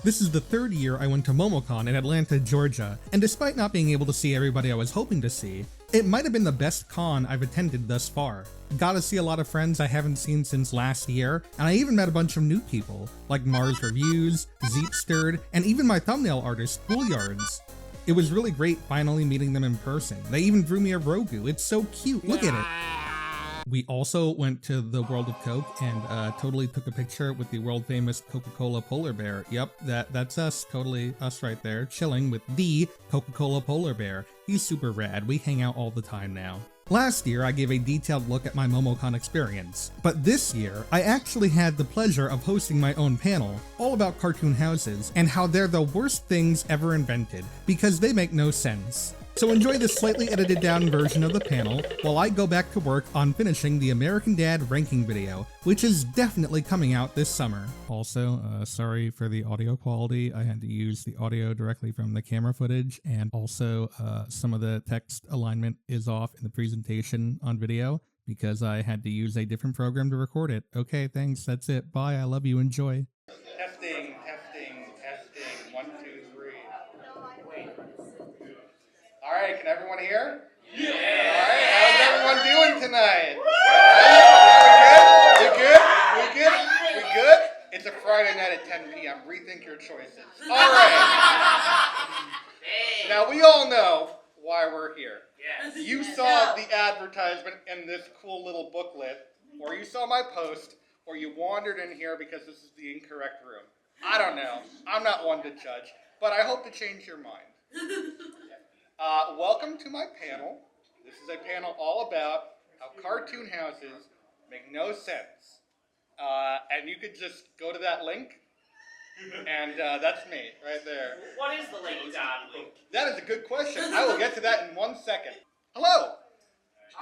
This is the third year I went to Momocon in Atlanta, Georgia, and despite not being able to see everybody I was hoping to see, it might have been the best con I've attended thus far. Got to see a lot of friends I haven't seen since last year, and I even met a bunch of new people, like Mars Reviews, Zeepstirred, and even my thumbnail artist, Schoolyards. It was really great finally meeting them in person. They even drew me a Rogu. It's so cute, look at it. We also went to the World of Coke and totally took a picture with the world famous Coca-Cola polar bear. Yep, that's us, totally us right there, chilling with the Coca-Cola polar bear. He's super rad, we hang out all the time now. Last year, I gave a detailed look at my Momocon experience, but this year, I actually had the pleasure of hosting my own panel, all about cartoon houses, and how they're the worst things ever invented, because they make no sense. So enjoy this slightly edited down version of the panel while I go back to work on finishing the American Dad ranking video, which is definitely coming out this summer. Also, sorry for the audio quality. I had to use the audio directly from the camera footage, and also some of the text alignment is off in the presentation on video because I had to use a different program to record it. Okay, thanks. That's it. Bye. I love you. Enjoy. Testing. 1, 2, 3. All right, can everyone hear? Yeah! All right, how's everyone doing tonight? We good? It's a Friday night at 10 p.m. Rethink your choices. All right. Now, we all know why we're here. Yes. You saw the advertisement in this cool little booklet, or you saw my post, or you wandered in here because this is the incorrect room. I don't know. I'm not one to judge, but I hope to change your mind. Welcome to my panel. This is a panel all about how cartoon houses make no sense. And you could just go to that link, and that's me right there. What is the link, Don? That is a good question. I will get to that in 1 second. Hello.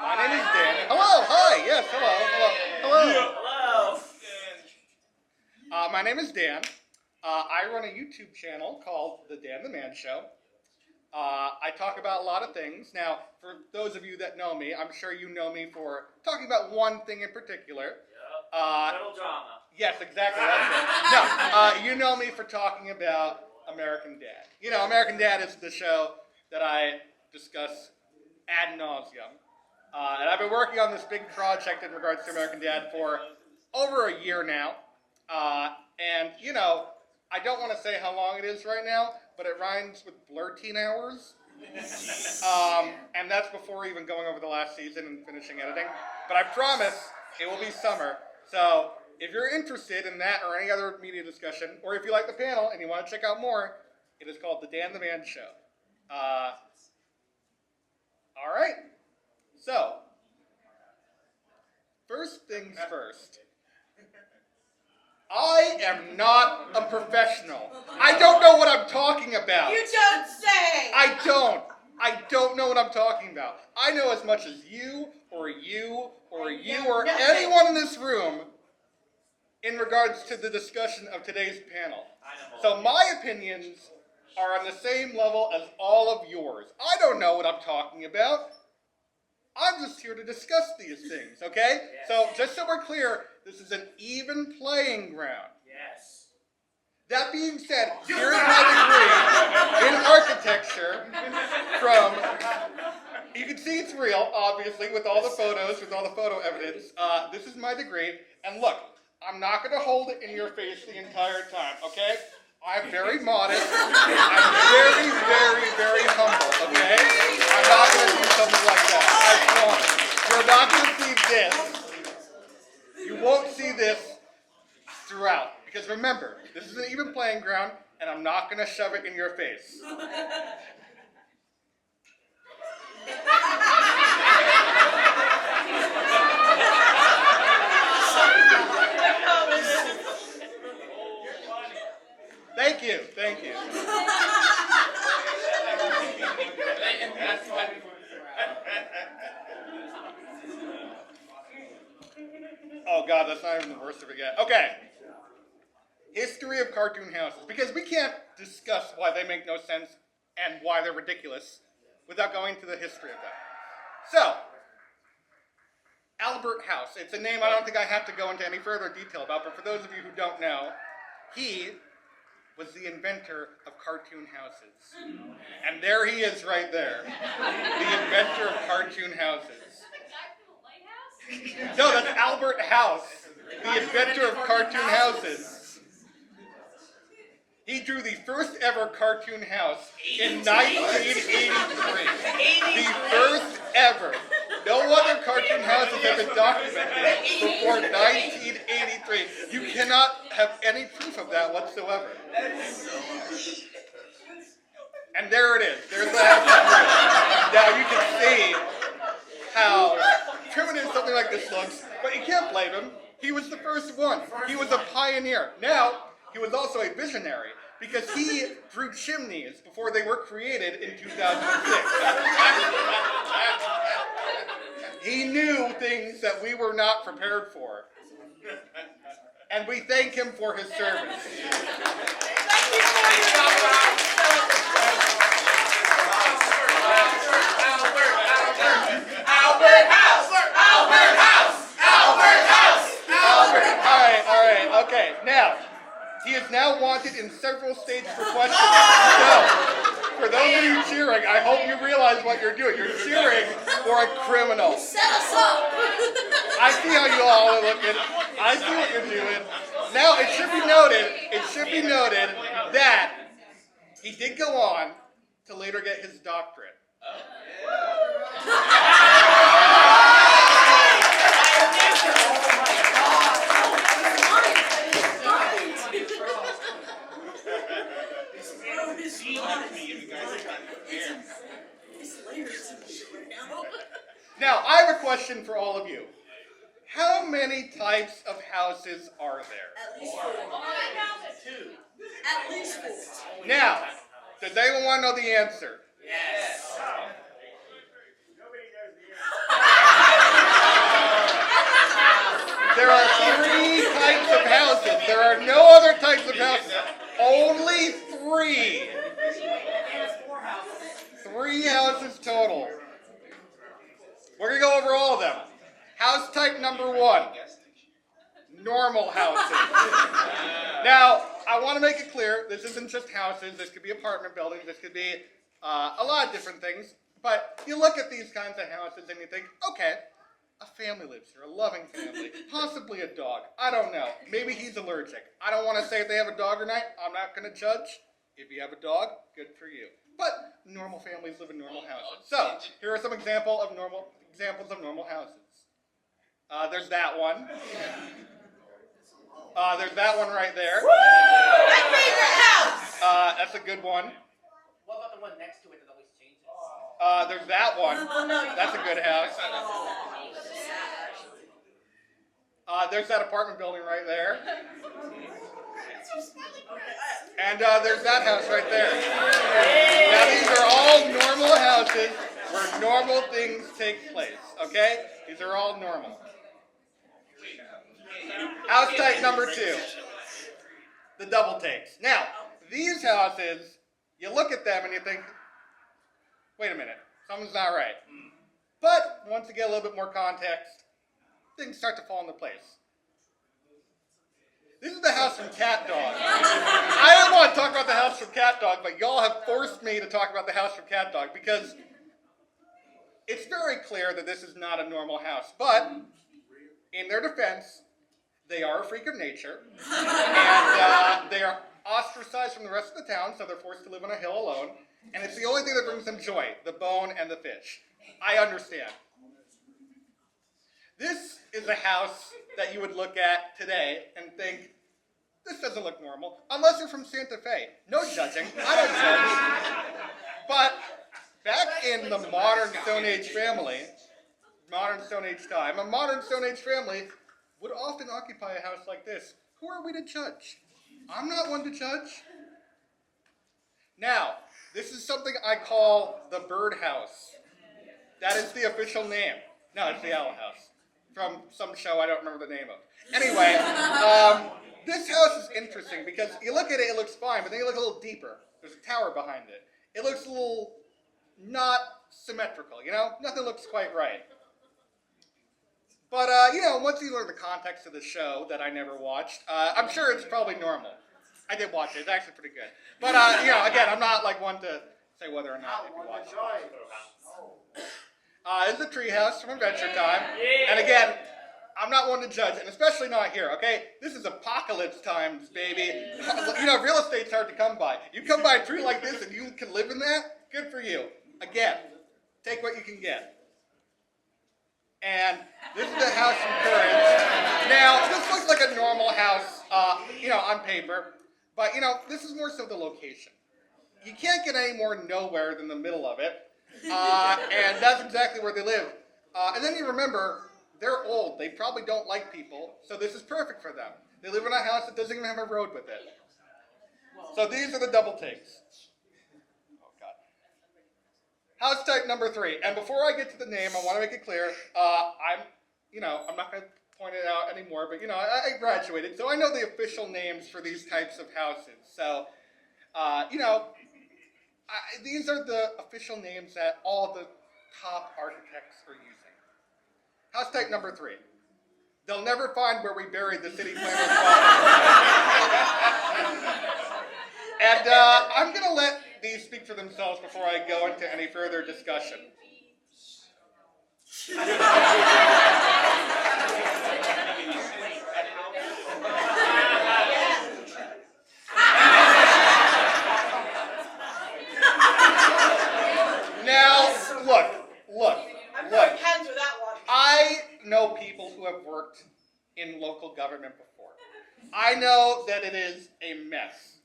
My name is Dan. Hello. Hi. Yes. Hello. My name is Dan. I run a YouTube channel called The Dan the Man Show. I talk about a lot of things. Now, for those of you that know me, I'm sure you know me for talking about one thing in particular. Total drama. Yes, exactly. That's it. No, you know me for talking about American Dad. You know, American Dad is the show that I discuss ad nauseum. And I've been working on this big project in regards to American Dad for over a year now. And, you know, I don't want to say how long it is right now, but it rhymes with blurteen hours. And that's before even going over the last season and finishing editing. But I promise it will be summer. So if you're interested in that or any other media discussion, or if you like the panel and you want to check out more, it is called The Dan the Man Show. All right. So, first things first. I am not a professional. I don't know what I'm talking about. You don't say! I don't know what I'm talking about. I know as much as you or anyone in this room in regards to the discussion of today's panel. So my opinions are on the same level as all of yours. I don't know what I'm talking about. I'm just here to discuss these things, okay? Yes. So, just so we're clear, this is an even playing ground. Yes. That being said, here is my degree in architecture from, you can see it's real, obviously, with all the photos, with all the photo evidence. This is my degree, and look, I'm not going to hold it in your face the entire time, okay? I'm very modest. I'm very humble, okay? I'm not going to do something like that. I promise. You're not going to see this. You won't see this throughout. Because remember, this is an even playing ground, and I'm not going to shove it in your face. Thank you. Oh God, that's not even the worst of it yet. Okay. History of cartoon houses. Because we can't discuss why they make no sense and why they're ridiculous without going to the history of them. So, Albert House. It's a name I don't think I have to go into any further detail about, but for those of you who don't know, he was the inventor of cartoon houses. And there he is right there. The inventor of cartoon houses. No, that's Albert House, the inventor of cartoon houses. He drew the first ever cartoon house in 1983. The first ever. No other cartoon houses have been documented before 1983. You cannot have any proof of that whatsoever. And there it is. There's the house. Now you can see how primitive something like this looks, but you can't blame him. He was the first one. He was a pioneer. Now, he was also a visionary because he drew chimneys before they were created in 2006. He knew things that we were not prepared for. And we thank him for his service. Okay, now, he is now wanted in several states for questioning. So, for those of you cheering, I hope you realize what you're doing. You're cheering for a criminal. Set us up. I see how you all are looking. I see what you're doing. Now, it should be noted that he did go on to later get his doctorate. Now, I have a question for all of you. How many types of houses are there? At least 4. At least 4. Now, does anyone want to know the answer? Yes. There are 3 types of houses. There are no other types of houses. Only 3. 3 houses total. We're going to go over all of them. House type number 1. Normal houses. Now, I want to make it clear, this isn't just houses. This could be apartment buildings. This could be a lot of different things. But you look at these kinds of houses and you think, okay, a family lives here, a loving family, possibly a dog. I don't know. Maybe he's allergic. I don't want to say if they have a dog or not. I'm not going to judge. If you have a dog, good for you. But normal families live in normal houses. So, here are some examples of normal houses. There's that one. There's that one right there. My favorite house. That's a good one. What about the one next to it that always changes? There's that one. That's a good house. There's that apartment building right there. And there's that house right there. Now these are all normal houses where normal things take place, okay? These are all normal. House type number 2. The double takes. Now, these houses, you look at them and you think, wait a minute, something's not right. But once you get a little bit more context, things start to fall into place. This is the house from Cat Dog. I don't want to talk about the house from Cat Dog, but y'all have forced me to talk about the house from Cat Dog because it's very clear that this is not a normal house. But in their defense, they are a freak of nature, and they are ostracized from the rest of the town, so they're forced to live on a hill alone. And it's the only thing that brings them joy, the bone and the fish. I understand. This is a house that you would look at today and think, this doesn't look normal, unless you're from Santa Fe. No judging. I don't judge. But back in the modern Stone Age family, modern Stone Age time, a modern Stone Age family would often occupy a house like this. Who are we to judge? I'm not one to judge. Now, this is something I call the birdhouse. That is the official name. No, it's the owl house. From some show I don't remember the name of. Anyway, this house is interesting because you look at it, it looks fine, but then you look a little deeper. There's a tower behind it. It looks a little not symmetrical, you know? Nothing looks quite right. But, once you learn the context of the show that I never watched, I'm sure it's probably normal. I did watch it. It's actually pretty good. But, again, I'm not like one to say whether or not if you watch it. This is a treehouse from Adventure Time. And again, I'm not one to judge, and especially not here, okay? This is apocalypse times, baby. Real estate's hard to come by. You come by a tree like this and you can live in that, good for you. Again, take what you can get. And this is the house in Courage. Now, this looks like a normal house, on paper, but, this is more so the location. You can't get any more nowhere than the middle of it, and that's exactly where they live. And then you remember, they're old. They probably don't like people, so this is perfect for them. They live in a house that doesn't even have a road with it. So these are the double takes. Oh, God. House type number 3. And before I get to the name, I want to make it clear, I'm not going to point it out anymore, but, I graduated, so I know the official names for these types of houses. So, these are the official names that all the top architects are using. House type number 3. They'll never find where we buried the city planner's body. And I'm going to let these speak for themselves before I go into any further discussion. Now, look. I'm going hands with that one. I know people who have worked in local government before. I know that it is a mess.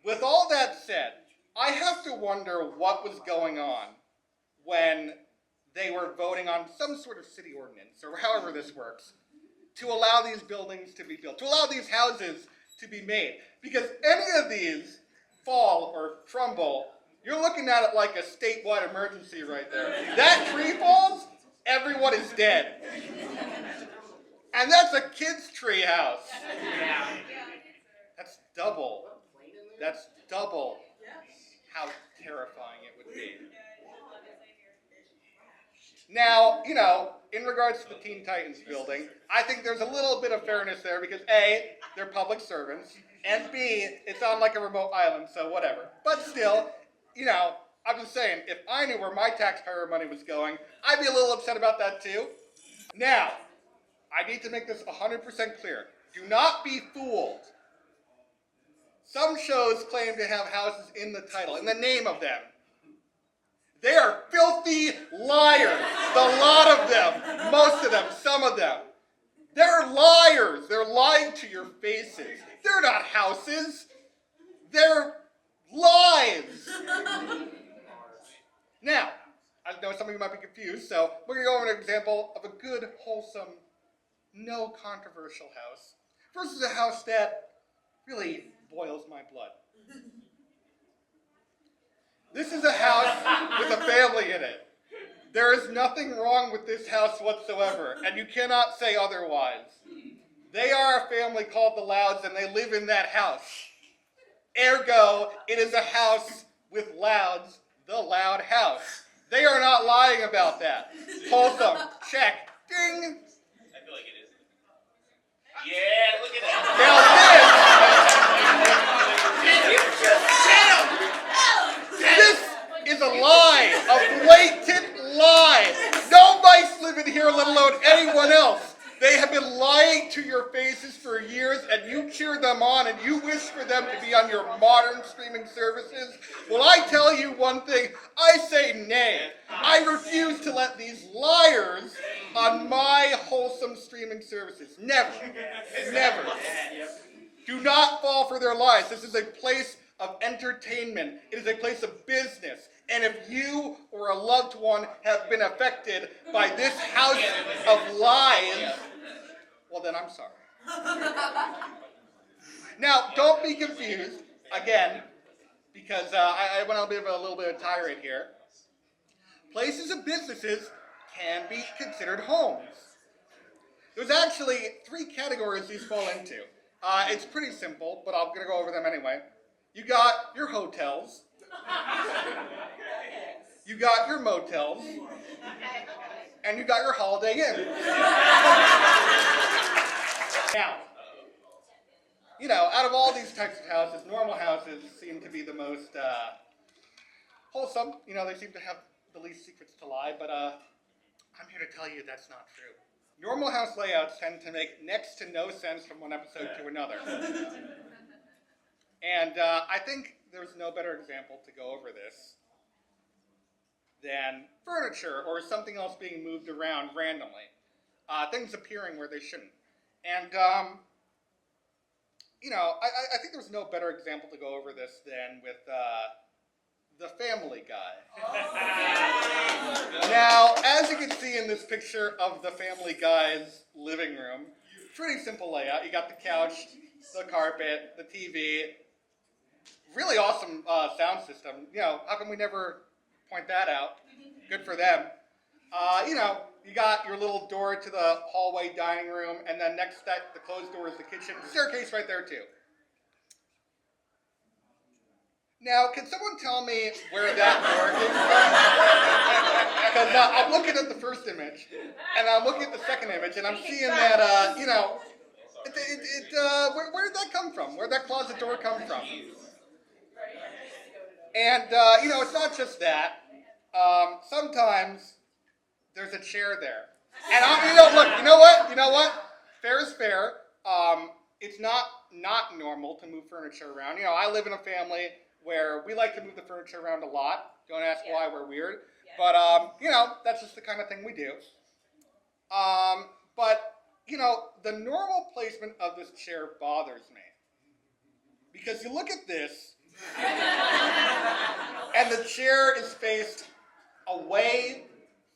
With all that said, I have to wonder what was going on when they were voting on some sort of city ordinance, or however this works, to allow these buildings to be built, to allow these houses to be made. Because any of these fall or crumble, you're looking at it like a statewide emergency right there. That tree falls, everyone is dead. And that's a kid's tree house. That's double how terrifying it would be. Now, in regards to the Teen Titans building, I think there's a little bit of fairness there because A, they're public servants, and B, it's on like a remote island, so whatever. But still, I'm just saying, if I knew where my taxpayer money was going, I'd be a little upset about that too. Now, I need to make this 100% clear. Do not be fooled. Some shows claim to have houses in the title, in the name of them. They are filthy liars. The lot of them, most of them, some of them. They're liars. They're lying to your faces. They're not houses. They're lies. Now, I know some of you might be confused, so we're going to go over an example of a good, wholesome, no controversial house versus a house that really boils my blood. This is a house with a family in it. There is nothing wrong with this house whatsoever, and you cannot say otherwise. They are a family called the Louds, and they live in that house. Ergo, it is a house with Louds, the Loud house. They are not lying about that. Wholesome, check, ding. I feel like it is. Yeah, look at that. Now this is a lie, a blatant lie. No mice live in here, let alone anyone else. They have been lying to your faces for years, and you cheer them on, and you wish for them to be on your modern streaming services. Well, I tell you one thing, I say nay. I refuse to let these liars on my wholesome streaming services. Never. Never. Do not fall for their lies. This is a place of entertainment. It is a place of business. And if you or a loved one have been affected by this house of lies, well then I'm sorry. Now, don't be confused, again, because I went on a little bit of a tirade here. Places and businesses can be considered homes. There's actually 3 categories these fall into. It's pretty simple, but I'm going to go over them anyway. You got your hotels. You got your motels. And you got your Holiday Inn. Now, out of all these types of houses, normal houses seem to be the most wholesome. They seem to have the least secrets to lie, but I'm here to tell you that's not true. Normal house layouts tend to make next to no sense from one episode to another. And I think there's no better example to go over this than furniture or something else being moved around randomly. Things appearing where they shouldn't. And, I think there's no better example to go over this than with the Family Guy. Now, as you can see in this picture of the Family Guy's living room, pretty simple layout. You got the couch, the carpet, the TV, really awesome sound system. How come we never point that out? Good for them. You got your little door to the hallway dining room, and then next to that, the closed door is the kitchen. Staircase right there, too. Now, can someone tell me where that door came from? Because I'm looking at the first image, and I'm looking at the second image, and I'm seeing that, where did that come from? Where did that closet door come from? And, it's not just that. Sometimes there's a chair there. And, look, you know what? Fair is fair. It's not normal to move furniture around. I live in a family where we like to move the furniture around a lot. Don't ask why, we're weird. But, that's just the kind of thing we do. But, the normal placement of this chair bothers me. Because you look at this, and the chair is faced away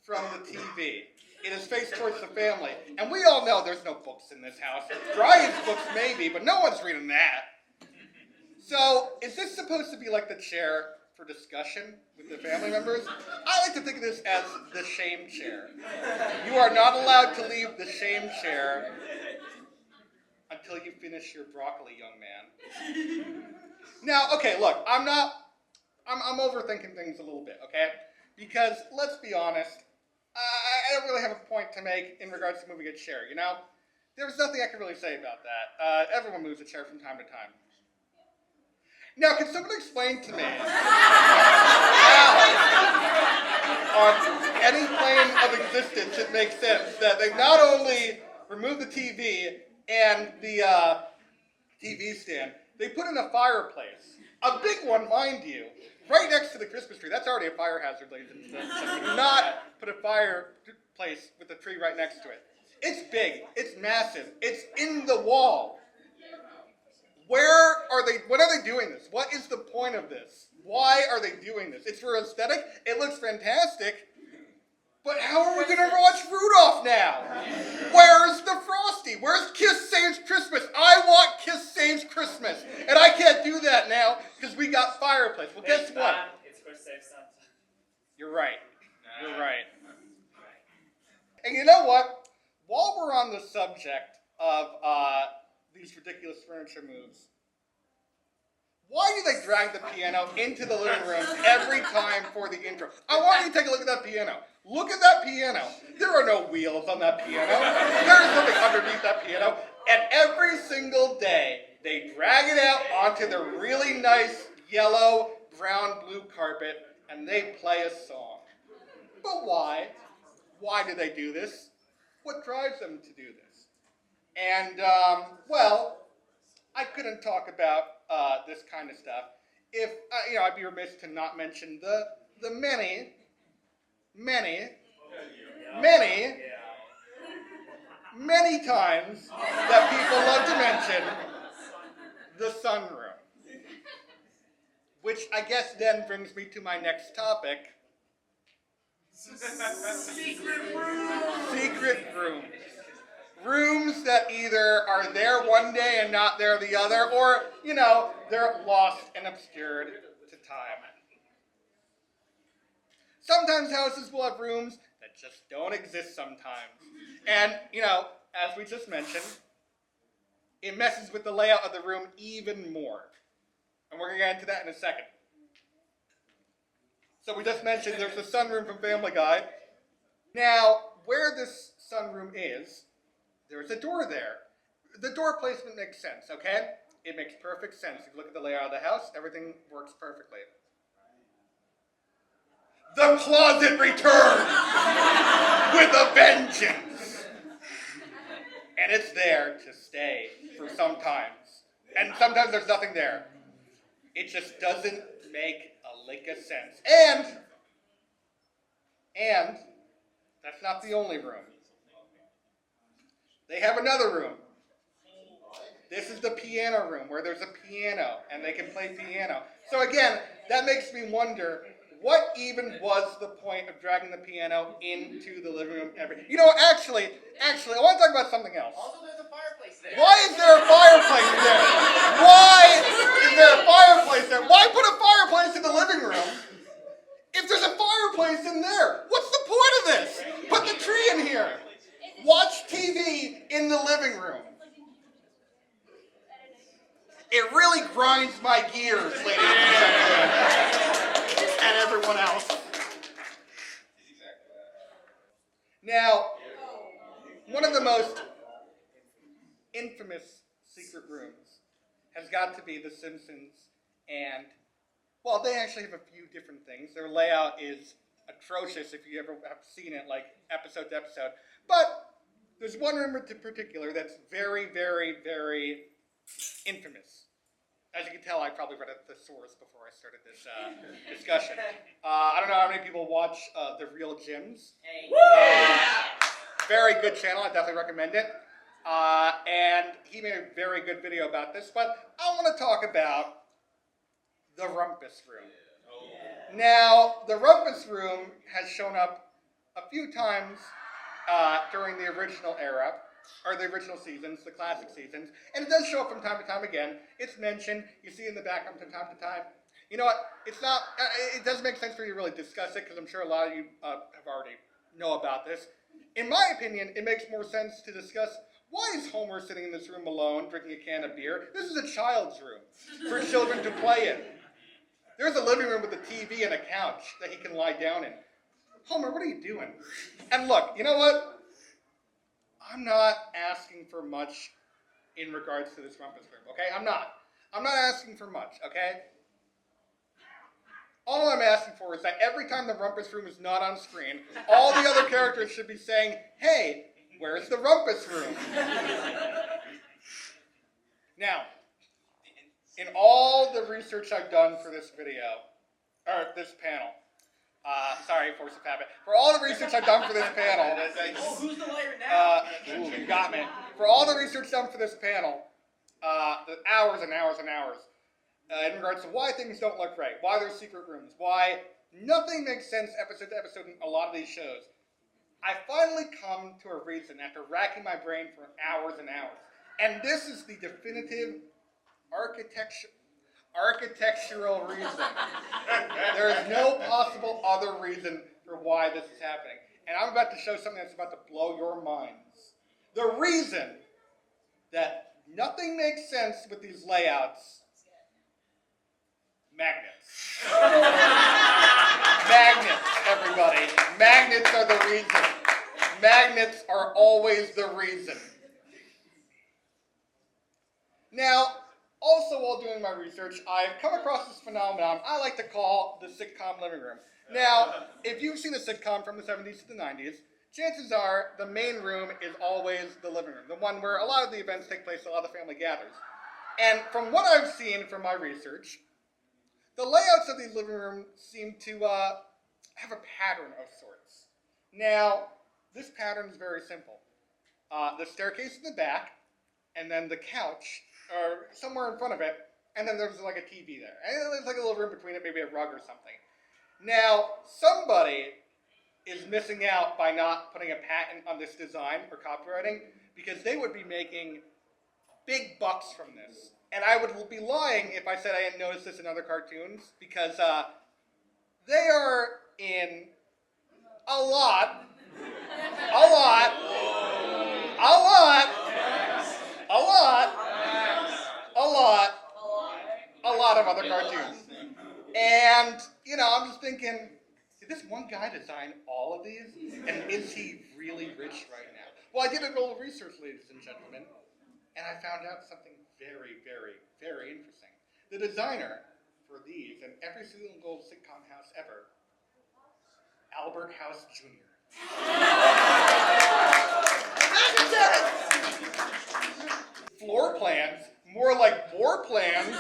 from the TV. It is faced towards the family. And we all know there's no books in this house. Brian's books maybe, but no one's reading that. So, is this supposed to be like the chair for discussion with the family members? I like to think of this as the shame chair. You are not allowed to leave the shame chair until you finish your broccoli, young man. Now, okay, look, I'm overthinking things a little bit, okay? Because, let's be honest, I don't really have a point to make in regards to moving a chair, There's nothing I can really say about that. Everyone moves a chair from time to time. Now, can someone explain to me how, on any plane of existence, it makes sense that they not only remove the TV and the TV stand, they put in a fireplace, a big one, mind you, right next to the Christmas tree. That's already a fire hazard, ladies and gentlemen. Do not put a fireplace with a tree right next to it. It's big. It's massive. It's in the wall. What are they doing this? What is the point of this? Why are they doing this? It's for aesthetic. It looks fantastic. But how are we going to watch Rudolph now? Where's the Frosty? Where's Kiss Saves Christmas? I want Kiss Saves Christmas. And I can't do that now because we got fireplace. Well, guess what? It's for Save Santa. You're right. You're right. And you know what? While we're on the subject of these ridiculous furniture moves, why do they drag the piano into the living room every time for the intro? I want you to take a look at that piano. Look at that piano. There are no wheels on that piano. There is nothing underneath that piano. And every single day, they drag it out onto the really nice yellow, brown, blue carpet, and they play a song. But why? Why do they do this? What drives them to do this? And, I couldn't talk about this kind of stuff if, I'd be remiss to not mention the many times that people love to mention the sunroom. Which I guess then brings me to my next topic. Secret rooms. Rooms that either are there one day and not there the other, or, they're lost and obscured to time. Sometimes houses will have rooms that just don't exist sometimes. And, as we just mentioned, it messes with the layout of the room even more. And we're going to get into that in a second. So we just mentioned there's the sunroom from Family Guy. Now, where this sunroom is, there's a door there. The door placement makes sense, okay? It makes perfect sense. If you look at the layout of the house, everything works perfectly. The closet returns with a vengeance. And it's there to stay for some times. And sometimes there's nothing there. It just doesn't make a lick of sense. And that's not the only room. They have another room. This is the piano room where there's a piano and they can play piano. So again, that makes me wonder, what even was the point of dragging the piano into the living room? Actually, I want to talk about something else. Also, there's a fireplace there. Why is there a fireplace there? Why is there a fireplace there? Why put a fireplace in the living room if there's a fireplace in there? What's the point of this? Put the tree in here. Watch TV in the living room. It really grinds my gears, ladies and gentlemen, and everyone else. Now, one of the most infamous secret rooms has got to be The Simpsons, and, well, they actually have a few different things. Their layout is atrocious if you ever have seen it, like episode to episode. But there's one room in particular that's very, very, very infamous. As you can tell, I probably read a thesaurus before I started this discussion. I don't know how many people watch The Real Gyms. Very good channel. I definitely recommend it. And he made a very good video about this. But I want to talk about the Rumpus Room. Now, the Rumpus Room has shown up a few times during the original era, or the original seasons, the classic seasons, and it does show up from time to time again. It's mentioned, you see it in the background from time to time. You know what, it's not, it does make sense for you to really discuss it, because I'm sure a lot of you have already know about this. In my opinion, it makes more sense to discuss, why is Homer sitting in this room alone, drinking a can of beer? This is a child's room, for children to play in. There's a living room with a TV and a couch that he can lie down in. Homer, what are you doing? And look, you know what? I'm not asking for much in regards to this Rumpus Room, okay? I'm not asking for much, okay? All I'm asking for is that every time the Rumpus Room is not on screen, all the other characters should be saying, hey, where's the Rumpus Room? Now, in all the research I've done for this video, or this panel, sorry, force of habit. For all the research I've done for this panel, Who's the liar now? you got me. For all the research done for this panel, the hours and hours and hours, in regards to why things don't look right, why there's secret rooms, why nothing makes sense episode to episode in a lot of these shows, I finally come to a reason after racking my brain for hours and hours. And this is the definitive architectural reason. There is no possible other reason for why this is happening. And I'm about to show something that's about to blow your minds. The reason that nothing makes sense with these layouts, magnets. Magnets, everybody. Magnets are the reason. Magnets are always the reason. Now, also, while doing my research, I've come across this phenomenon I like to call the sitcom living room. Now, if you've seen a sitcom from the 70s to the 90s, chances are the main room is always the living room, the one where a lot of the events take place, a lot of the family gathers. And from what I've seen from my research, the layouts of these living rooms seem to have a pattern of sorts. Now, this pattern is very simple. The staircase in the back, and then the couch, or somewhere in front of it, and then there's like a TV there. And there's like a little room between it, maybe a rug or something. Now, somebody is missing out by not putting a patent on this design or copywriting, because they would be making big bucks from this. And I would be lying if I said I didn't notice this in other cartoons, because they are in a lot of other cartoons. And, you know, I'm just thinking, did this one guy design all of these? And is he really rich right now? Well, I did a little research, ladies and gentlemen, and I found out something very, very, very interesting. The designer for these and every single sitcom house ever, Albert House Jr. Floor plans, more like bore plans.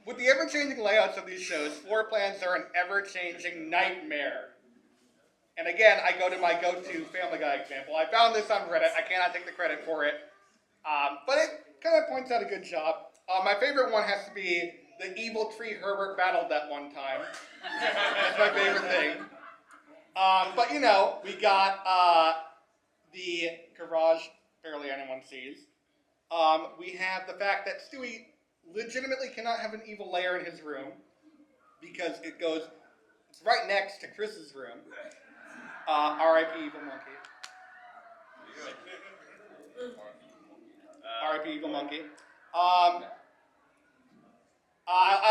With the ever-changing layouts of these shows, floor plans are an ever-changing nightmare. And again, I go to my go-to Family Guy example. I found this on Reddit. I cannot take the credit for it. But it kind of points out a good job. My favorite one has to be the evil tree Herbert battled that one time. That's my favorite thing. But you know, we got the garage barely anyone sees. We have the fact that Stewie legitimately cannot have an evil lair in his room because it's right next to Chris's room. R.I.P. Evil Monkey. R.I.P. Evil Monkey. I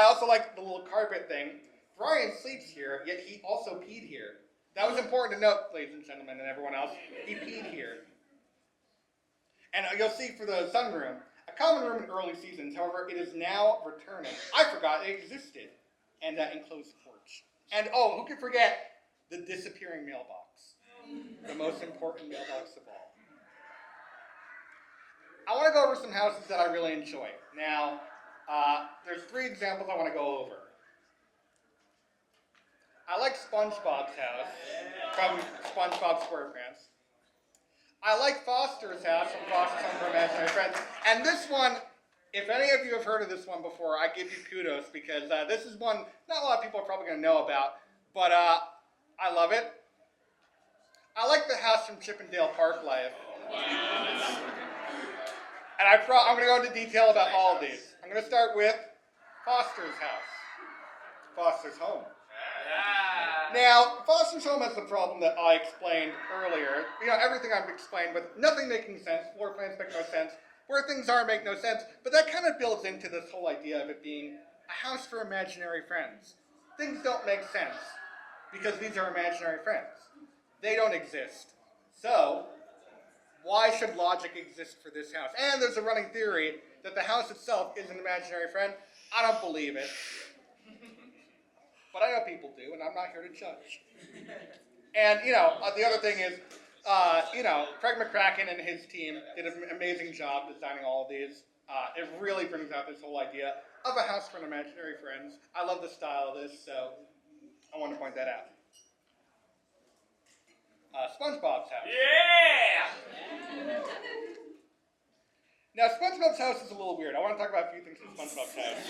also like the little carpet thing. Brian sleeps here, yet he also peed here. That was important to note, ladies and gentlemen, and everyone else. He peed here. And you'll see for the sunroom, a common room in early seasons, however, it is now returning. I forgot it existed. And that enclosed porch. And oh, who could forget the disappearing mailbox? The most important mailbox of all. I want to go over some houses that I really enjoy. Now, there's 3 examples I want to go over. I like SpongeBob's house from SpongeBob SquarePants. I like Foster's house from Foster's Home for Imaginary Friends. And this one, if any of you have heard of this one before, I give you kudos because this is one not a lot of people are probably going to know about, but I love it. I like the house from Chip and Dale Park Life. And I'm going to go into detail about all of these. I'm going to start with Foster's house. Foster's home. Now, Foster's home has the problem that I explained earlier. You know, everything I've explained with nothing making sense, floor plans make no sense, where things are make no sense, but that kind of builds into this whole idea of it being a house for imaginary friends. Things don't make sense because these are imaginary friends. They don't exist. So, why should logic exist for this house? And there's a running theory that the house itself is an imaginary friend. I don't believe it. But I know people do, and I'm not here to judge. And, you know, the other thing is, you know, Craig McCracken and his team did an amazing job designing all of these. It really brings out this whole idea of a house for an imaginary friends. I love the style of this, so I want to point that out. SpongeBob's house. Yeah! Now, SpongeBob's house is a little weird. I want to talk about a few things from SpongeBob's house.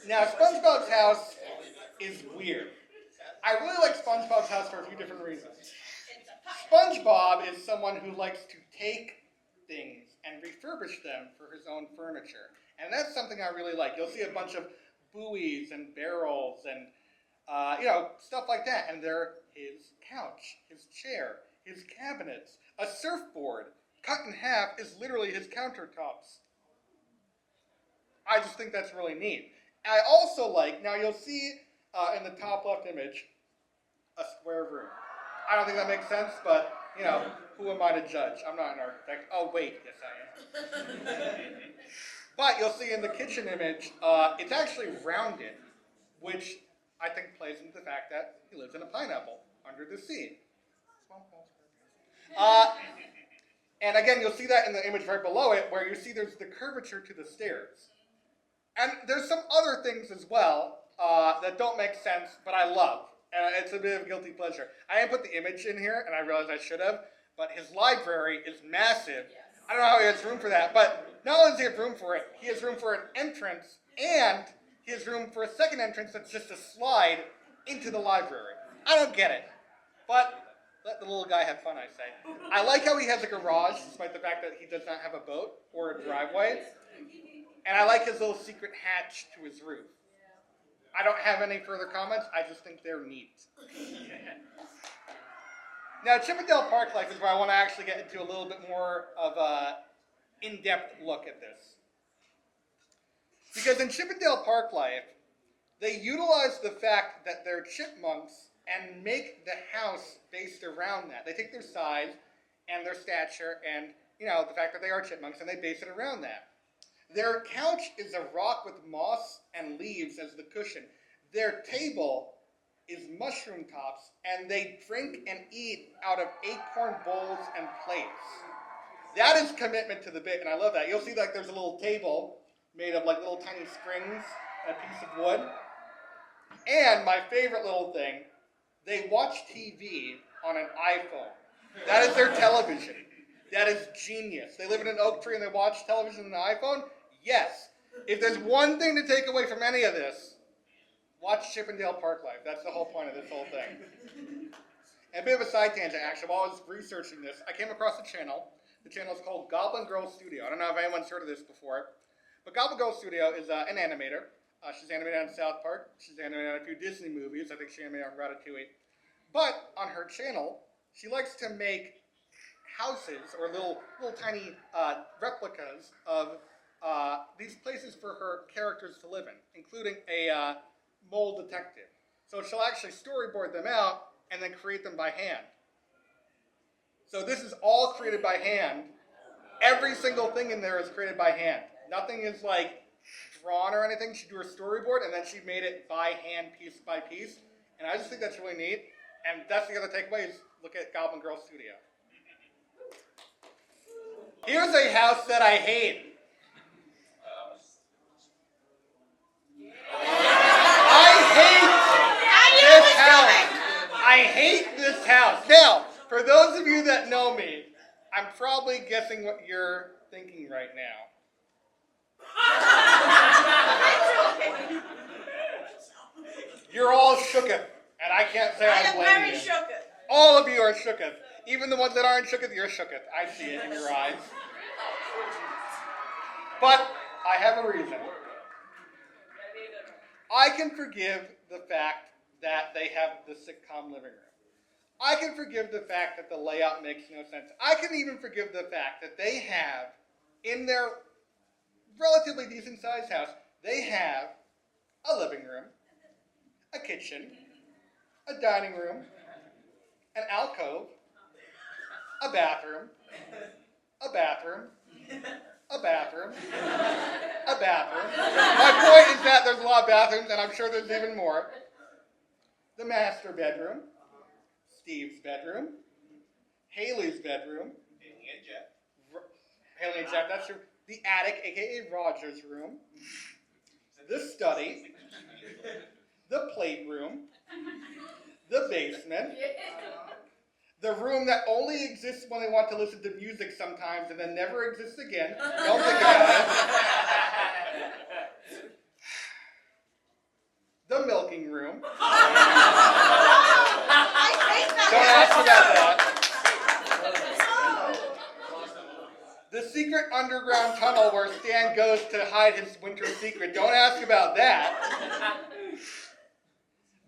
Now, SpongeBob's house is weird. I really like SpongeBob's house for a few different reasons. SpongeBob is someone who likes to take things and refurbish them for his own furniture. And that's something I really like. You'll see a bunch of buoys and barrels and, you know, stuff like that. And they're his couch, his chair, his cabinets, a surfboard cut in half is literally his countertops. I just think that's really neat. I also like, now you'll see in the top left image, a square room. I don't think that makes sense, but, you know, who am I to judge? I'm not an architect. Oh, wait, yes I am. But you'll see in the kitchen image, it's actually rounded, which I think plays into the fact that he lives in a pineapple under the sea. And again, you'll see that in the image right below it, where you see there's the curvature to the stairs. And there's some other things as well that don't make sense, but I love. It's a bit of a guilty pleasure. I didn't put the image in here, and I realized I should have, but his library is massive. I don't know how he has room for that, but not only does he have room for it, he has room for an entrance, and he has room for a second entrance that's just a slide into the library. I don't get it, but let the little guy have fun, I say. I like how he has a garage, despite the fact that he does not have a boat or a driveway. And I like his little secret hatch to his roof. I don't have any further comments. I just think they're neat. Now, Chip and Dale Park Life is where I want to actually get into a little bit more of an in-depth look at this. Because in Chip and Dale Park Life, they utilize the fact that their chipmunks and make the house based around that. They take their size and their stature and, the fact that they are chipmunks, and they base it around that. Their couch is a rock with moss and leaves as the cushion. Their table is mushroom tops, and they drink and eat out of acorn bowls and plates. That is commitment to the bit, and I love that. You'll see there's a little table made of little tiny springs and a piece of wood. And my favorite little thing, they watch TV on an iPhone. That is their television. That is genius. They live in an oak tree and they watch television on an iPhone? Yes. If there's one thing to take away from any of this, watch Chippendale Park Life. That's the whole point of this whole thing. And a bit of a side tangent, actually. While I was researching this, I came across a channel. The channel is called Goblin Girl Studio. I don't know if anyone's heard of this before. But Goblin Girl Studio is an animator. She's animated on South Park. She's animated on a few Disney movies. I think she animated on Ratatouille. But on her channel, she likes to make houses or little tiny replicas of these places for her characters to live in, including a mole detective. So she'll actually storyboard them out and then create them by hand. So this is all created by hand. Every single thing in there is created by hand. Nothing is drawn or anything. She drew a storyboard and then she made it by hand, piece by piece. And I just think that's really neat. And that's the other takeaway is look at Goblin Girl Studio. Here's a house that I hate. I hate this house. Now, for those of you that know me, I'm probably guessing what you're thinking right now. You're all shooketh, and I can't say I blame you. I am very shooketh. All of you are shooketh. Even the ones that aren't shooketh, you're shooketh. I see it in your eyes. But I have a reason. I can forgive the fact that they have the sitcom living room. I can forgive the fact that the layout makes no sense. I can even forgive the fact that they have, in their relatively decent sized house, they have a living room, a kitchen, a dining room, an alcove, a bathroom, a bathroom, a bathroom, a bathroom. My point is that there's a lot of bathrooms, and I'm sure there's even more. The master bedroom, Steve's bedroom, Haley's bedroom, Haley and Jeff, that's true. The attic, aka Roger's room, the study, the playroom, the basement, the room that only exists when they want to listen to music sometimes and then never exists again. Don't think about it. The milking room. Don't ask about that. The secret underground tunnel where Stan goes to hide his winter secret. Don't ask about that.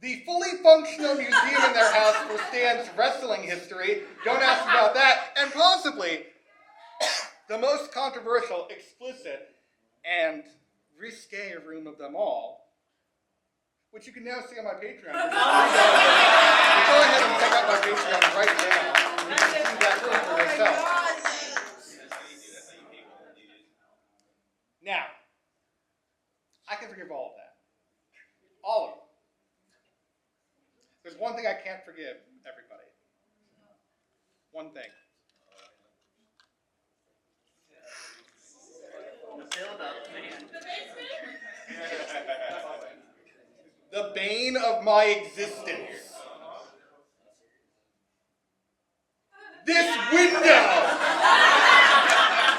The fully functional museum in their house for Stan's wrestling history. Don't ask about that. And possibly the most controversial, explicit, and risque room of them all, which you can now see on my Patreon. Go ahead and check out my Patreon right now. You can see that room for yourself. Now, I can forgive all of that. All of it. There's one thing I can't forgive, everybody. One thing. The bane of my existence. This window!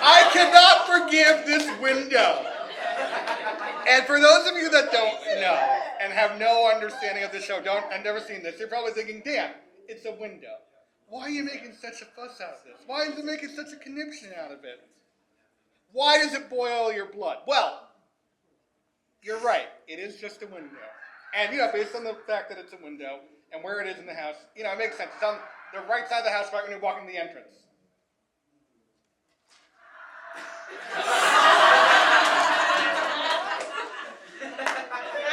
I cannot forgive this window. And for those of you that don't know and have no understanding of the show, I've never seen this, you're probably thinking, damn, it's a window. Why are you making such a fuss out of this? Why is it making such a conniption out of it? Why does it boil your blood? Well, you're right. It is just a window. And, based on the fact that it's a window and where it is in the house, it makes sense. It's on the right side of the house right when you walk in the entrance.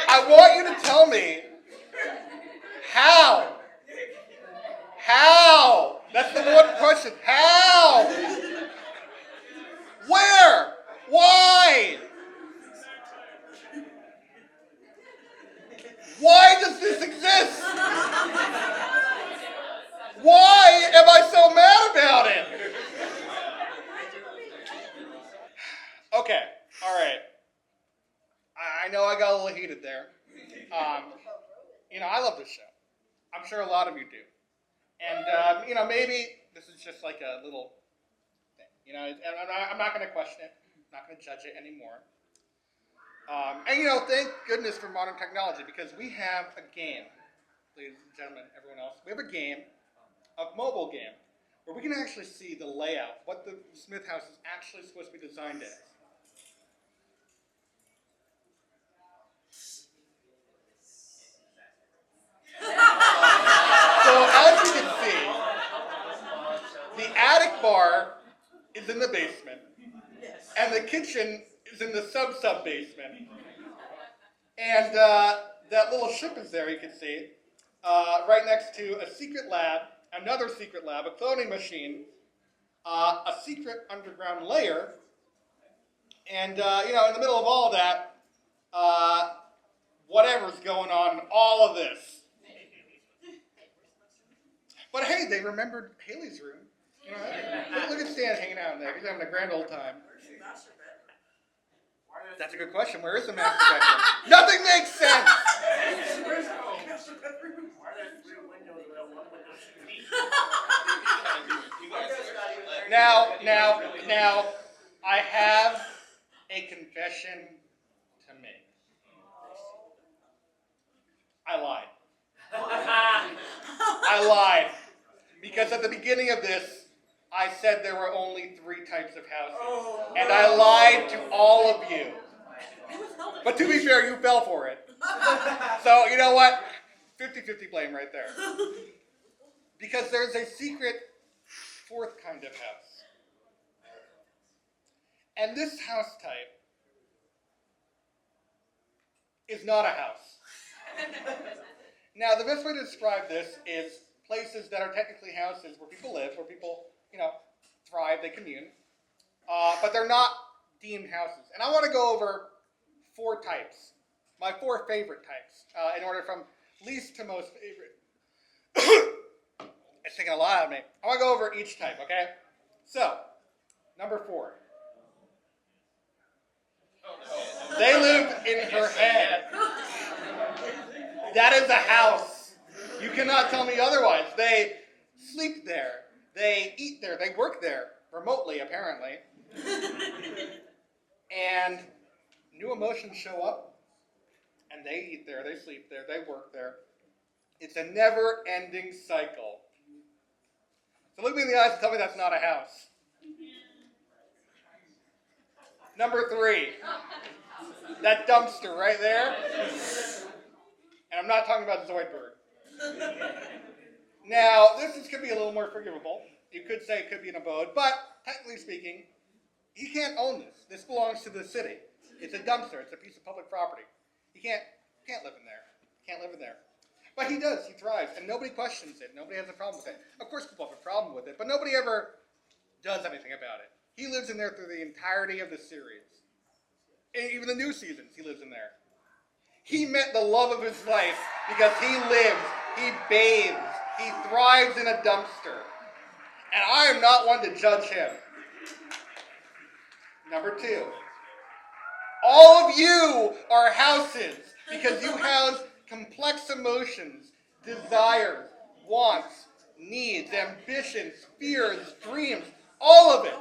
I want you to tell me how Number one question, how? Where? Why? Why does this exist? Why am I so mad about it? Okay, all right. I know I got a little heated there. I love this show. I'm sure a lot of you do. And, maybe this is just like a little thing. I'm not going to question it. I'm not going to judge it anymore. Thank goodness for modern technology because we have a game, ladies and gentlemen, everyone else. We have a game, a mobile game, where we can actually see the layout, what the Smith house is actually supposed to be designed as. So as you can see, the attic bar is in the basement, and the kitchen is in the sub basement, and that little ship is there. You can see right next to a secret lab, another secret lab, a cloning machine, a secret underground layer, and in the middle of all that, whatever's going on in all of this. But hey, they remembered Haley's room. Look at Stan hanging out in there. He's having a grand old time. That's a good question. Where is the master bedroom? Nothing makes sense. Now, I have a confession to make. I lied. I lied. Because at the beginning of this, I said there were only 3 types of houses. And I lied to all of you. But to be fair, you fell for it. So, you know what? 50-50 blame right there. Because there's a secret 4th kind of house. And this house type is not a house. Now, the best way to describe this is places that are technically houses where people live, where people, thrive, they commune, but they're not deemed houses. And I want to go over 4 types, my 4 favorite types, in order from least to most favorite. It's taking a lot out of me. I want to go over each type, okay? So, number 4. They live in her head. That is a house. You cannot tell me otherwise. They sleep there. They eat there. They work there. Remotely, apparently. And new emotions show up. And they eat there. They sleep there. They work there. It's a never-ending cycle. So look me in the eyes and tell me that's not a house. Number 3. That dumpster right there. And I'm not talking about Zoidberg. Now, this could be a little more forgivable. You could say it could be an abode, but technically speaking, he can't own this. This belongs to the city. It's a dumpster. It's a piece of public property. He can't live in there. Can't live in there. But he does. He thrives, and nobody questions it. Nobody has a problem with it. Of course, people have a problem with it, but nobody ever does anything about it. He lives in there through the entirety of the series. And even the new seasons, he lives in there. He met the love of his life because he lives, he bathes, he thrives in a dumpster. And I am not one to judge him. Number 2. All of you are houses because you house complex emotions, desires, wants, needs, ambitions, fears, dreams, all of it.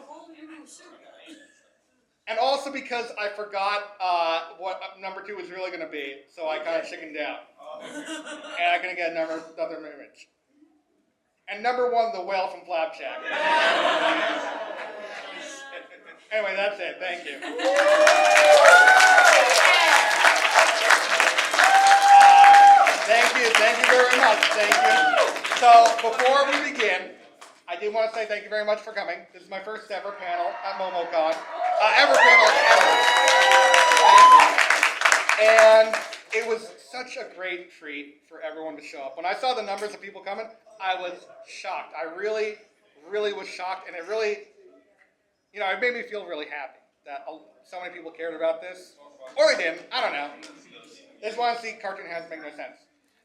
And also because I forgot what number 2 was really going to be, so I kind of chickened out. And I couldn't get another image. And number 1, the whale from Flapjack. Anyway, that's it. Thank you. Thank you very much. Thank you. So before we begin, I do want to say thank you very much for coming. This is my first ever panel at Momocon. Ever. And it was such a great treat for everyone to show up. When I saw the numbers of people coming, I was shocked. I really, really was shocked, and it really, it made me feel really happy that so many people cared about this. Or they didn't. I don't know. They just want to see cartoon hats make no sense.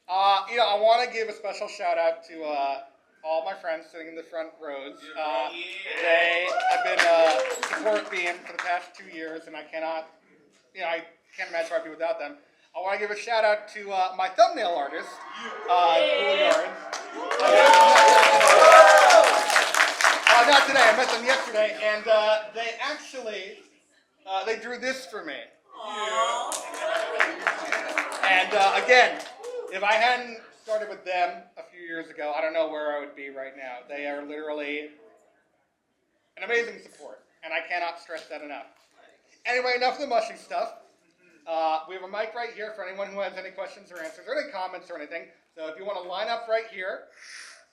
I want to give a special shout out to all my friends sitting in the front rows. They have been support being for the past 2 years, and I can't imagine where I'd be without them. I want to give a shout out to my thumbnail artist, Juilliard. Not today. I met them yesterday, and they actually they drew this for me. And again, if I hadn't started with them a few years ago, I don't know where I would be right now. They are literally an amazing support, and I cannot stress that enough. Anyway, enough of the mushy stuff. We have a mic right here for anyone who has any questions or answers or any comments or anything. So if you want to line up right here,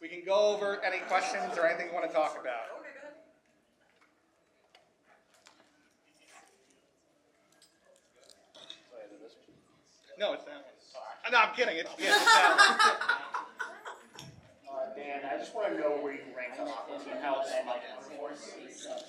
we can go over any questions or anything you want to talk about. No, it's that one. No, I'm kidding. It's that one. Dan, I just want to know where you rank the Aquatine House and like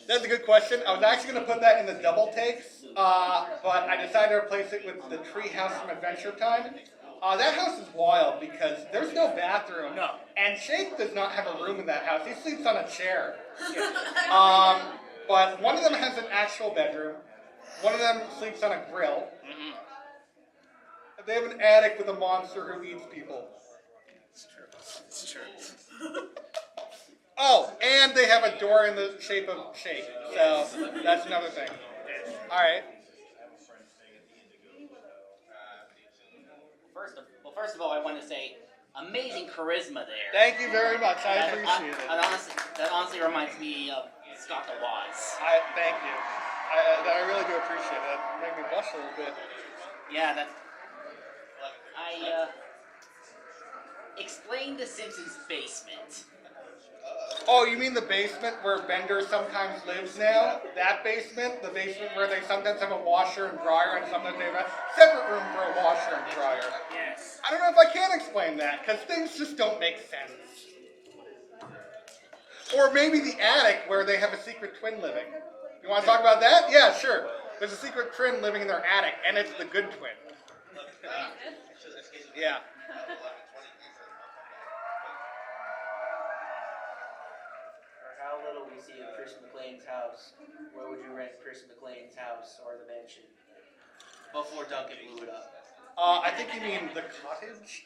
That's a good question. I was actually going to put that in the double takes, but I decided to replace it with the Tree House from Adventure Time. That house is wild because there's no bathroom. No. And Shake does not have a room in that house. He sleeps on a chair. But one of them has an actual bedroom. One of them sleeps on a grill. Mm-hmm. They have an attic with a monster who eats people. It's true. Oh, and they have a door in the shape of Shake. So that's another thing. All right. First of all, I want to say, amazing charisma there. Thank you very much. I appreciate it. That honestly reminds me of Scott the Wise. Thank you. I really do appreciate it. That made me blush a little bit. Yeah, explain the Simpsons basement. Oh, you mean the basement where Bender sometimes lives now? That basement? The basement where they sometimes have a washer and dryer and sometimes they have a separate room for a washer and dryer. Yes. I don't know if I can explain that, because things just don't make sense. Or maybe the attic where they have a secret twin living. You want to talk about that? Yeah, sure. There's a secret twin living in their attic, and it's the good twin. Yeah. For how little we see of Chris McLean's house, where would you rank Chris McLean's house or the mansion? Before Duncan blew it up. I think you mean the cottage?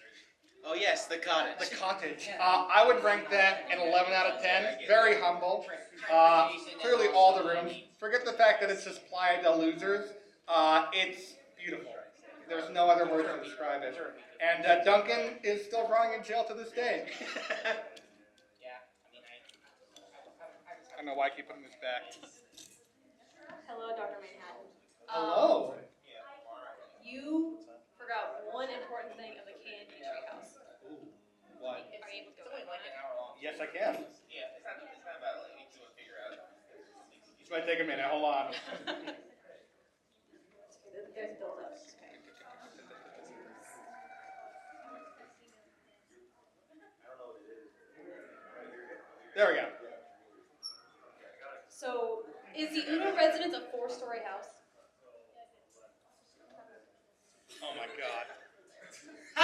Oh yes, the cottage. The cottage. I would rank that an 11 out of 10. Very humble. Clearly all the rooms. Forget the fact that it's just Playa del Losers. It's beautiful. There's no other word to describe it. And Duncan is still rotting in jail to this day. I don't know why I keep putting this back. Hello, Dr. Manhattan. Hello. You forgot one important thing of the candy treehouse. What? Are you able to go? Yes, I can. Yeah, it's not about like to figure out. This might take a minute. Hold on. There's build-up. Okay. There we go. So, is the Uno residence a 4-story house? Oh my god. Oh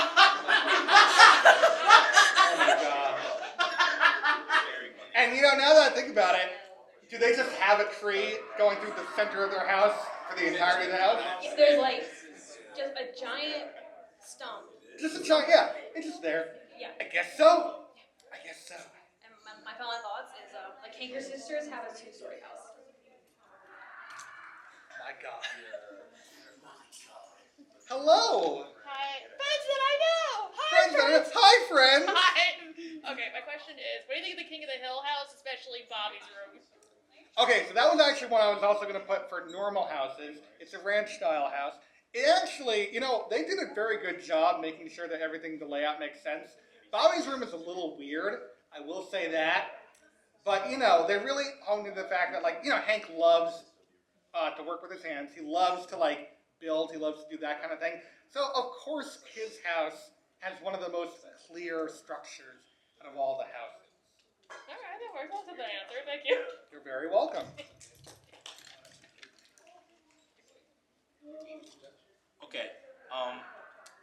my god. And now that I think about it, do they just have a tree going through the center of their house for the entirety of the house? There's like just a giant stump. Just a giant, yeah. It's just there. Yeah. I guess so. And my final thoughts is the Kanker sisters have a 2-story house. My god. Hello. Hi. Friends that I know! Hi, Friends. Hi, friends. Hi! Okay, my question is, what do you think of the King of the Hill house, especially Bobby's room? Okay, so that was actually one I was also going to put for normal houses. It's a ranch-style house. It actually, they did a very good job making sure that everything, the layout makes sense. Bobby's room is a little weird, I will say that. But, they really honed into the fact that, Hank loves to work with his hands. He loves to, build. He loves to do that kind of thing. So, of course, his house has one of the most clear structures out of all the houses. Alright, that course, I'll accept the answer. Thank you. You're very welcome. Okay.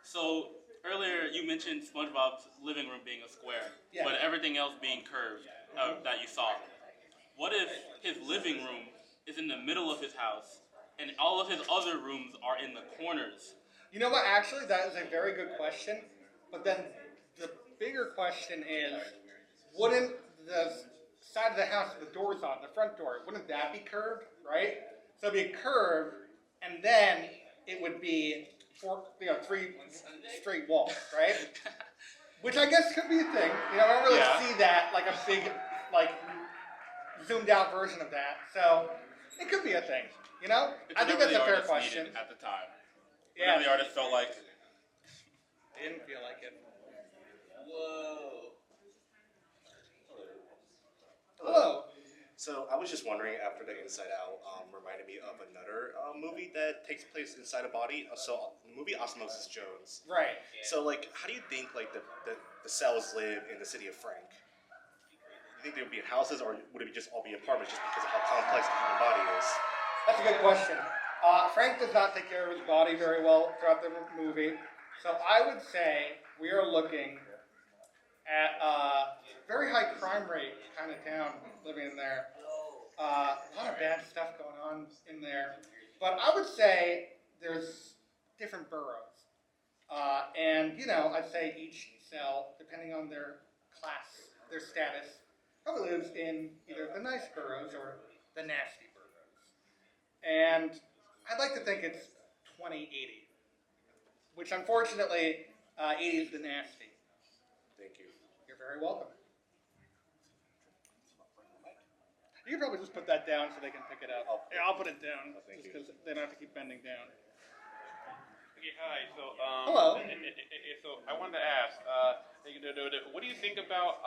So earlier you mentioned SpongeBob's living room being a square, Yeah. but everything else being curved that you saw. What if his living room is in the middle of his house, and all of his other rooms are in the corners? You know what? Actually, that is a very good question. But then the bigger question is, wouldn't the side of the house with the doors on, the front door, wouldn't that be curved, right? So it'd be curved, and then it would be three straight walls, right? Which I guess could be a thing. You know, I don't really Yeah. see that like a big, like zoomed out version of that. So it could be a thing. You know, It's I think whatever that's a the fair artist question. needed at the time. Yeah, Whatever the artist felt like. I didn't feel like it. Whoa. Hello. So I was just wondering, after the Inside Out reminded me of another movie that takes place inside a body. So the movie Osmosis Jones. Right. So like, how do you think like the cells live in the city of Frank? Do you think they would be in houses, or would it just all be apartments, just because of how complex the human body is? That's a good question. Frank does not take care of his body very well throughout the movie. So I would say we are looking at a very high crime rate kind of town living in there. A lot of bad stuff going on in there. But I would say there's different boroughs. And, you know, I'd say each cell, depending on their class, their status, probably lives in either the nice boroughs or the nasty boroughs. And I'd like to think it's 20-80, which unfortunately, 80 is the nasty. Thank you. You're very welcome. You can probably just put that down so they can pick it up. Yeah, I'll put it down, thank just you. because they don't have to keep bending down. Okay, hi. So, Hello. So I wanted to ask, what do you think about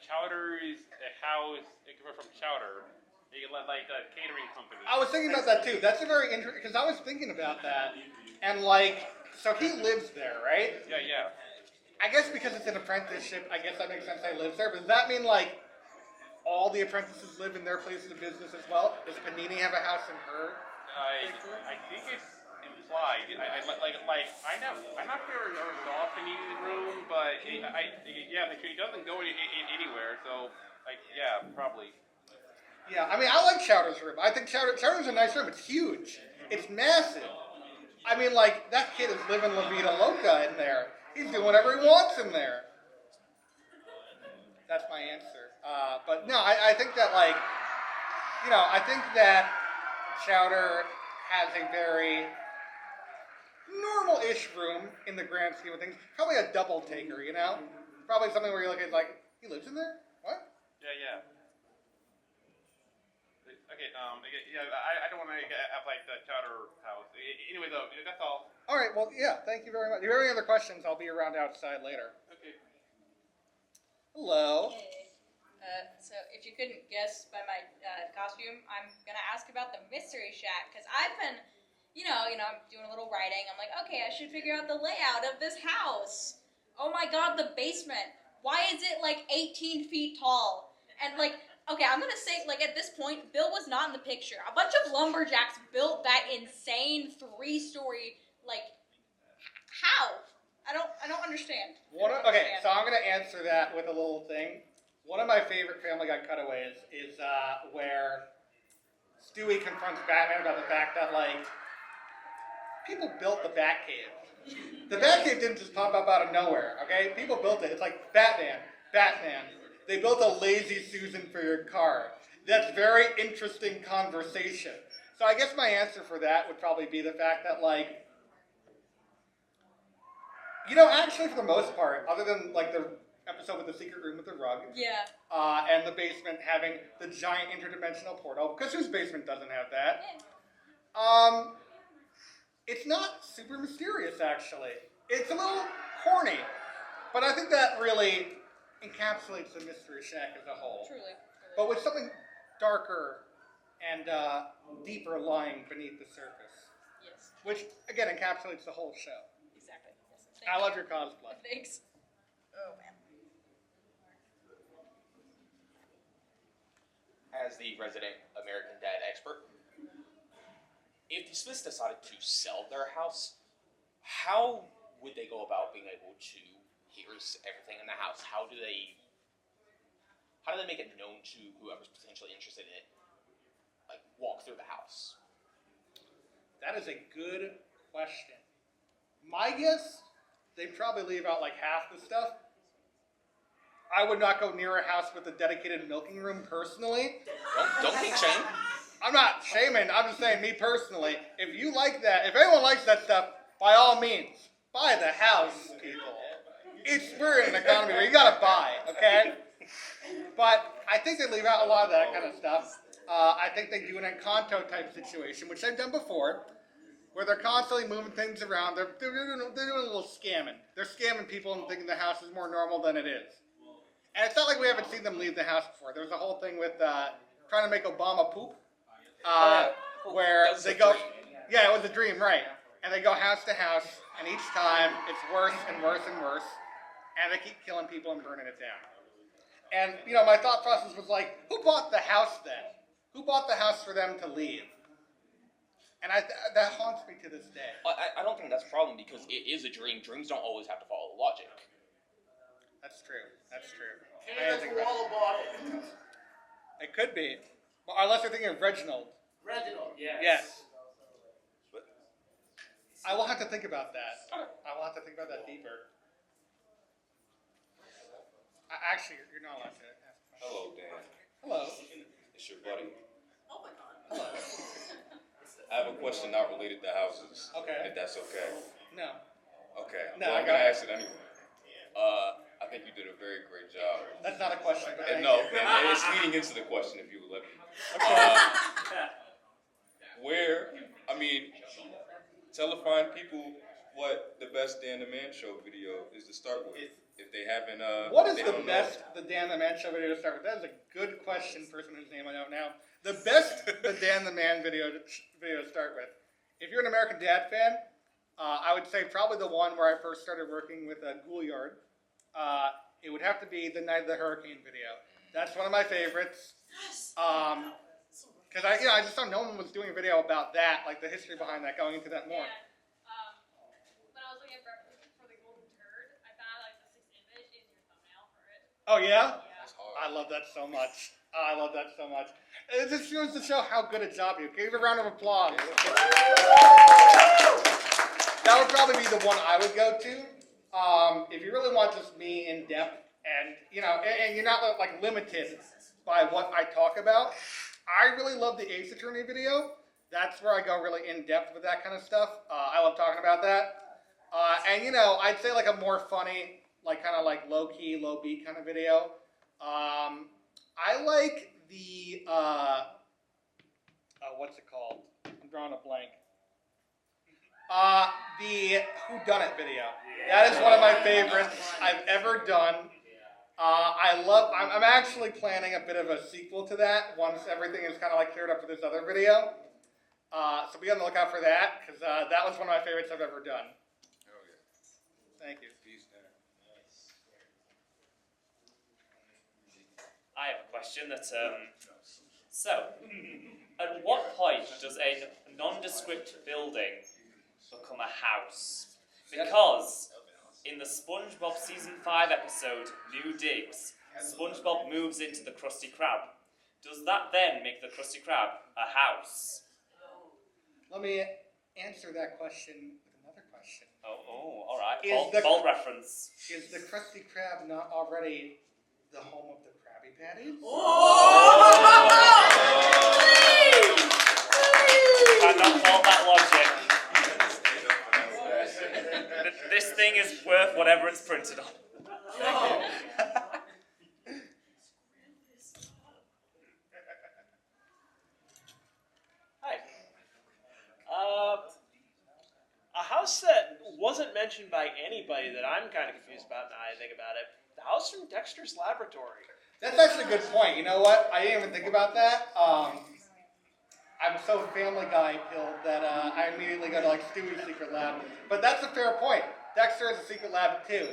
Chowder's house from Chowder? Like the catering company. I was thinking about that too. That's a very interesting, because I was thinking about that. And like, so he lives there, right? Yeah, yeah. I guess because it's an apprenticeship, I guess that makes sense they live there. But does that mean like all the apprentices live in their places of business as well? Does Panini have a house in her? I think it's implied. I'm not sure if I saw Panini's room, but he doesn't go anywhere. So, yeah, probably. Yeah, I mean, I like Chowder's room. I think Chowder's a nice room. It's huge. It's massive. I mean, like, that kid is living La Vida Loca in there. He's doing whatever he wants in there. That's my answer. But no, I think that, like, you know, I think that Chowder has a very normal-ish room in the grand scheme of things. Probably a double taker, you know? Probably something where you look at, like, he lives in there? What? Yeah, yeah. Okay, I don't want to have like the Chowder house. Anyway, though, that's all. All right, well, yeah, thank you very much. If you have any other questions, I'll be around outside later. Okay. Hello. So if you couldn't guess by my costume, I'm gonna ask about the Mystery Shack because I've been, I'm doing a little writing. I'm like, okay, I should figure out the layout of this house. Oh my God, the basement. Why is it like 18 feet tall? And like, okay, I'm gonna say like at this point, Bill was not in the picture. A bunch of lumberjacks built that insane 3-story like. How? I don't understand. Okay, so I'm gonna answer that with a little thing. One of my favorite Family Guy cutaways is where Stewie confronts Batman about the fact that, like, people built the Batcave. The Batcave didn't just pop up out of nowhere, okay? People built it. It's like, Batman. They built a Lazy Susan for your car. That's very interesting conversation. So I guess my answer for that would probably be the fact that, like, actually for the most part, other than, like, the episode with the secret room with the rug. Yeah. And the basement having the giant interdimensional portal, because whose basement doesn't have that? Yeah. It's not super mysterious, actually. It's a little corny, but I think that really encapsulates the Mystery Shack as a whole. Truly. But with something darker and deeper lying beneath the surface, Yes. which again encapsulates the whole show. Exactly. Yes. I love your cosplay. Thanks. Oh man. as the resident American Dad expert, if the Smiths decided to sell their house, how would they go about being able to, here's everything in the house? How do they make it known to whoever's potentially interested in it, like walk through the house? That is a good question. My guess, they'd probably leave out like half the stuff. I would not go near a house with a dedicated milking room personally. Don't kink shame. I'm not shaming. I'm just saying, me personally, if you like that, if anyone likes that stuff, by all means, buy the house, people. We're in an economy where you gotta buy, okay? But I think they leave out a lot of that kind of stuff. I think they do an Encanto type situation, which they've done before, where they're constantly moving things around. They're doing a little scamming. They're scamming people and thinking the house is more normal than it is. And it's not like we haven't seen them leave the house before. There was a whole thing with trying to make Obama poop. Where they go, yeah, it was a dream, right? And they go house to house, and each time it's worse and worse and worse, and they keep killing people and burning it down. And my thought process was like, who bought the house then? Who bought the house for them to leave? And that haunts me to this day. I don't think that's a problem because it is a dream. Dreams don't always have to follow logic. That's true. That's true. It could be. Well, unless you're thinking of Reginald. Reginald, yes. Yes. I will have to think about that. I will have to think about that deeper. Actually, you're not allowed to ask questions. Hello, Dan. Hello. It's your buddy. Oh my god. Hello. I have a question not related to houses. Okay. If that's okay. No. Okay. No, well, I'm going to ask it anyway. I think you did a very great job. That's not a question. But no, and it's leading into the question if you would let me. Tell the fine people what the best Dan the Man Show video is to start with. If they haven't, what is the best the Dan the Man Show video to start with? That is a good question, person whose name I don't know. The best the Dan the Man video to start with. If you're an American Dad fan, I would say probably the one where I first started working with Gouliard. It would have to be the Night of the Hurricane video. That's one of my favorites. Because I just thought no one was doing a video about that, like the history behind that, going into that more. And, when I was looking for the golden turd, I found like the 6th image is your thumbnail for it. Oh yeah? That's hard. I love that so much. I love that so much. It just goes to show how good a job you. Give a round of applause. That would probably be the one I would go to. If you really want just me in depth, and and you're not like limited by what I talk about. I really love the Ace Attorney video. That's where I go really in depth with that kind of stuff. I love talking about that. And I'd say like a more funny, like kind of like low key, low beat kind of video. I like the what's it called? I'm drawing a blank. The Whodunit video. That is one of my favorites I've ever done. I'm actually planning a bit of a sequel to that once everything is kind of like cleared up for this other video. So be on the lookout for that, because that was one of my favorites I've ever done. Oh, yeah. Thank you. Peace, Dan. I have a question that, so, at what point does a nondescript building become a house? Because in the SpongeBob Season 5 episode, New Digs, SpongeBob moves into the Krusty Krab. Does that then make the Krusty Krab a house? Let me answer that question with another question. Oh, alright. Is Bold reference. Is the Krusty Krab not already the home of the Krabby Patties? Cannot fault that logic. This thing is worth whatever it's printed on. Hi. A house that wasn't mentioned by anybody that I'm kind of confused about now I think about it. The house from Dexter's Laboratory. That's actually a good point. You know what? I didn't even think about that. I'm so Family Guy pilled that I immediately go to like Stewie's secret lab. But that's a fair point. Dexter has a secret lab too.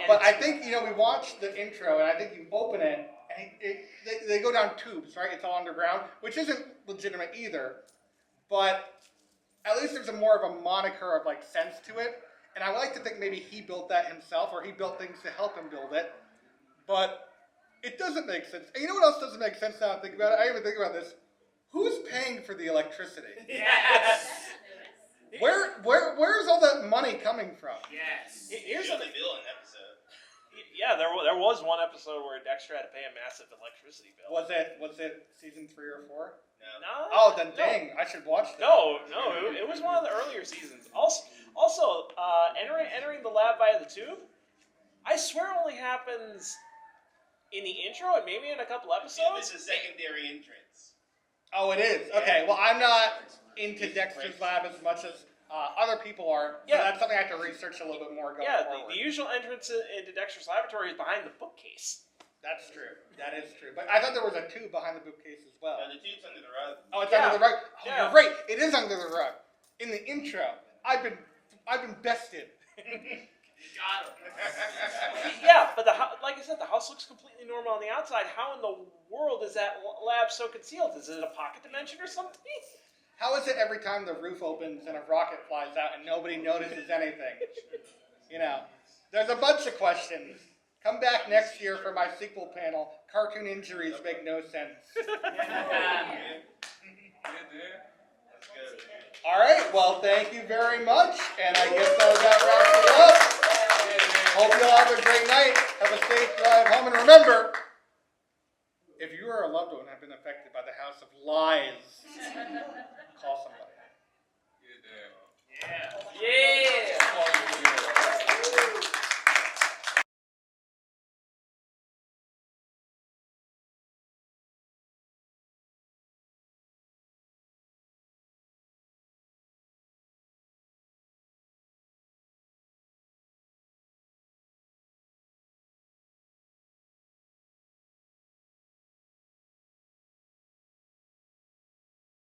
But I think we watched the intro, and I think you open it, and they go down tubes, right? It's all underground, which isn't legitimate either, but at least there's a more of a moniker of like sense to it. And I like to think maybe he built that himself, or he built things to help him build it. But it doesn't make sense. And you know what else doesn't make sense now I think about it? I even think about this. Who's paying for the electricity? Yes. Where's all that money coming from? Yes. Here's Should a be villain episode. Yeah, there was one episode where Dexter had to pay a massive electricity bill. Was it season 3 or 4? No. Oh, then dang, I should watch that. No, it was one of the earlier seasons. Also, entering the lab via the tube, I swear only happens in the intro and maybe in a couple episodes. It's a secondary entrance. Oh, it is? Okay, well, I'm not into Dexter's Lab as much as other people are, so that's something I have to research a little bit more going forward. The usual entrance into Dexter's laboratory is behind the bookcase. That's true. That is true. But I thought there was a tube behind the bookcase as well. No, the tube's under the rug. Oh, it's under the rug. Oh, you're right. It is under the rug. In the intro, I've been bested. Got him. Yeah, but like I said, the house looks completely normal on the outside. How in the world is that lab so concealed? Is it a pocket dimension or something? How is it every time the roof opens and a rocket flies out and nobody notices anything? You know, there's a bunch of questions. Come back next year for my sequel panel. Cartoon injuries make no sense. All right, well, thank you very much. And I guess that wraps it up. Hope you all have a great night. Have a safe drive home. And remember, if you or a loved one have been affected by the House of Lies,